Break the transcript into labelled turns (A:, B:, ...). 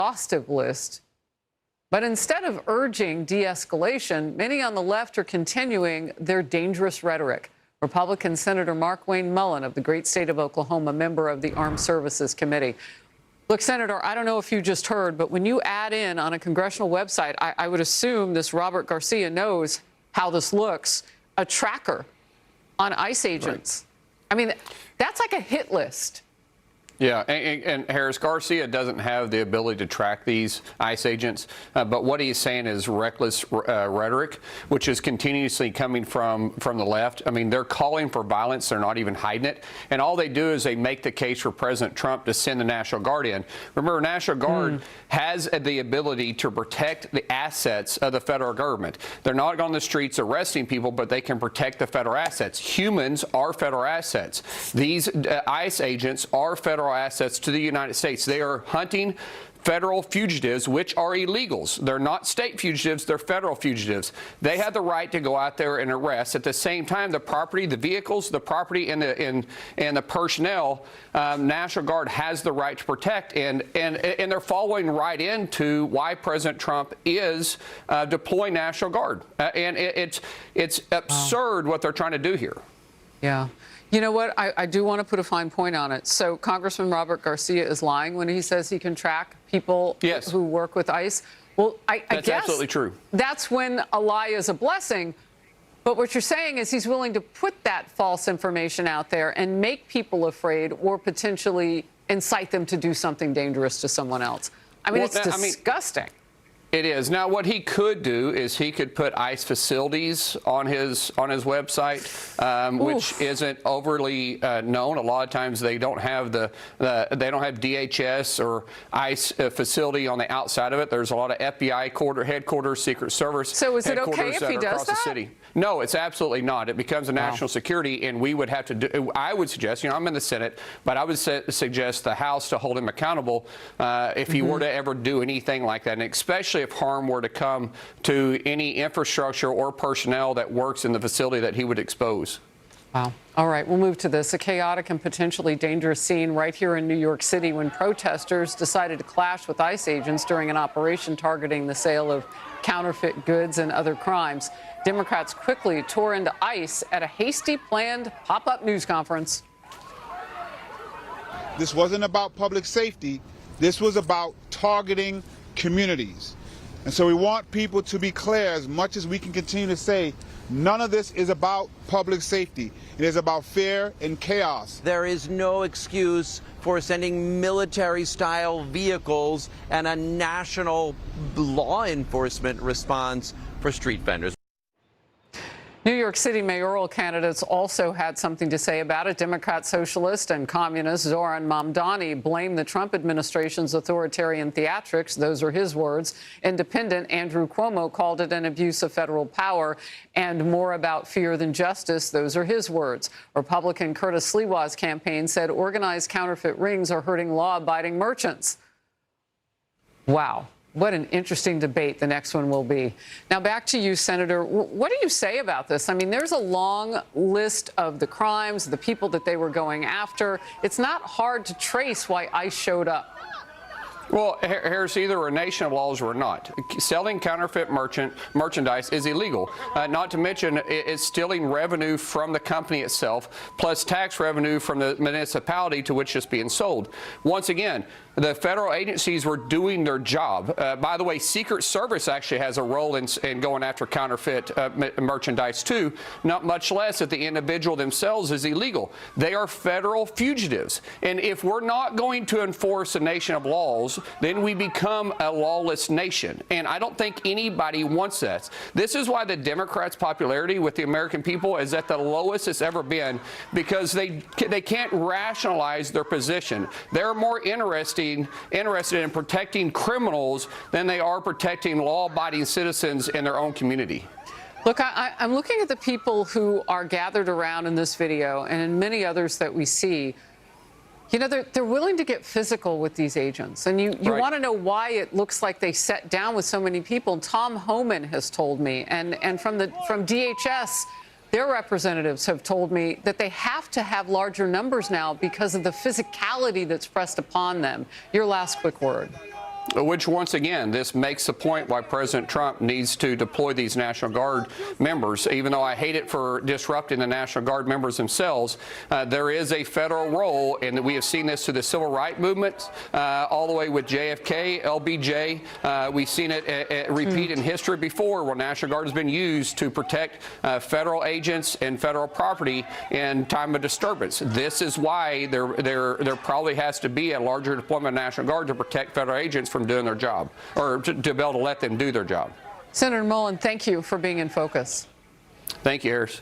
A: exhaustive list. But instead of urging de-escalation, many on the left are continuing their dangerous rhetoric. Republican Senator Mark Wayne Mullin of the great state of Oklahoma, member of the Armed Services Committee. Look, Senator, I don't know if you just heard, but when you add in on a congressional website, I would assume this Robert Garcia knows how this looks, a tracker on ICE agents. Right. I mean, that's like a hit list.
B: Yeah, and Harris, Garcia doesn't have the ability to track these ICE agents, but what he's saying is reckless rhetoric, which is continuously coming from the left. I mean, they're calling for violence. They're not even hiding it. And all they do is they make the case for President Trump to send the National Guard in. Remember, National Guard has the ability to protect the assets of the federal government. They're not on the streets arresting people, but they can protect the federal assets. Humans are federal assets. These ICE agents are federal assets to the United States. They are hunting federal fugitives, which are illegals. They're not state fugitives, they're federal fugitives. They have the right to go out there and arrest. At the same time, the property, the vehicles, the property, and the personnel, National Guard has the right to protect, and they're following right into why President Trump is deploying National Guard. And it's absurd what they're trying to do here.
A: Yeah. You know what? I do want to put a fine point on it. So Congressman Robert Garcia is lying when he says he can track people who work with ICE. Well, I guess
B: that's absolutely true.
A: That's when a lie is a blessing. But what you're saying is he's willing to put that false information out there and make people afraid or potentially incite them to do something dangerous to someone else. I mean, it's disgusting.
B: It is. Now, what he could do is he could put ICE facilities on his website, which isn't overly known. A lot of times they don't have they don't have DHS or ICE facility on the outside of it. There's a lot of FBI headquarters, Secret Service.
A: So is it okay if he does that?
B: No, it's absolutely not. It becomes a national security, and we would have to do. I would suggest, I'm in the Senate, but I would suggest the House to hold him accountable if he were to ever do anything like that, and especially if harm were to come to any infrastructure or personnel that works in the facility that he would expose.
A: Wow. All right, we'll move to this. A chaotic and potentially dangerous scene right here in New York City when protesters decided to clash with ICE agents during an operation targeting the sale of counterfeit goods and other crimes. Democrats quickly tore into ICE at a hasty planned pop-up news conference.
C: This wasn't about public safety. This was about targeting communities. And so we want people to be clear, as much as we can continue to say, none of this is about public safety. It is about fear and chaos.
D: There is no excuse for sending military-style vehicles and a national law enforcement response for street vendors.
A: New York City mayoral candidates also had something to say about it. Democrat, socialist, and communist Zoran Mamdani blamed the Trump administration's authoritarian theatrics. Those are his words. Independent Andrew Cuomo called it an abuse of federal power and more about fear than justice. Those are his words. Republican Curtis Sliwa's campaign said organized counterfeit rings are hurting law-abiding merchants. Wow. What an interesting debate the next one will be. Now, back to you, Senator. What do you say about this? I mean, there's a long list of the crimes, the people that they were going after. It's not hard to trace why ICE showed up.
B: Well, Harris, either we're a nation of laws or we're not. Selling counterfeit merchandise is illegal. Not to mention, it's stealing revenue from the company itself, plus tax revenue from the municipality to which it's being sold. Once again, the federal agencies were doing their job. By the way, Secret Service actually has a role in going after counterfeit merchandise too, not much less that the individual themselves is illegal. They are federal fugitives. And if we're not going to enforce a nation of laws, then we become a lawless nation. And I don't think anybody wants that. This is why the Democrats' popularity with the American people is at the lowest it's ever been, because they can't rationalize their position. They're more interested in protecting criminals than they are protecting law-abiding citizens in their own community.
A: Look, I'm looking at the people who are gathered around in this video and in many others that we see. You know, they're willing to get physical with these agents. And you want to know why it looks like they sat down with so many people. Tom Homan has told me, and from DHS, their representatives have told me that they have to have larger numbers now because of the physicality that's pressed upon them. Your last quick word.
B: Which, once again, this makes the point why President Trump needs to deploy these National Guard members. Even though I hate it for disrupting the National Guard members themselves, there is a federal role, and we have seen this through the civil rights movement, all the way with JFK, LBJ. We've seen it repeat in history before, where National Guard has been used to protect federal agents and federal property in time of disturbance. This is why there probably has to be a larger deployment of National Guard to protect federal agents from doing their job, or to be able to let them do their job.
A: Senator Mullin, thank you for being in focus.
B: Thank you, Harris.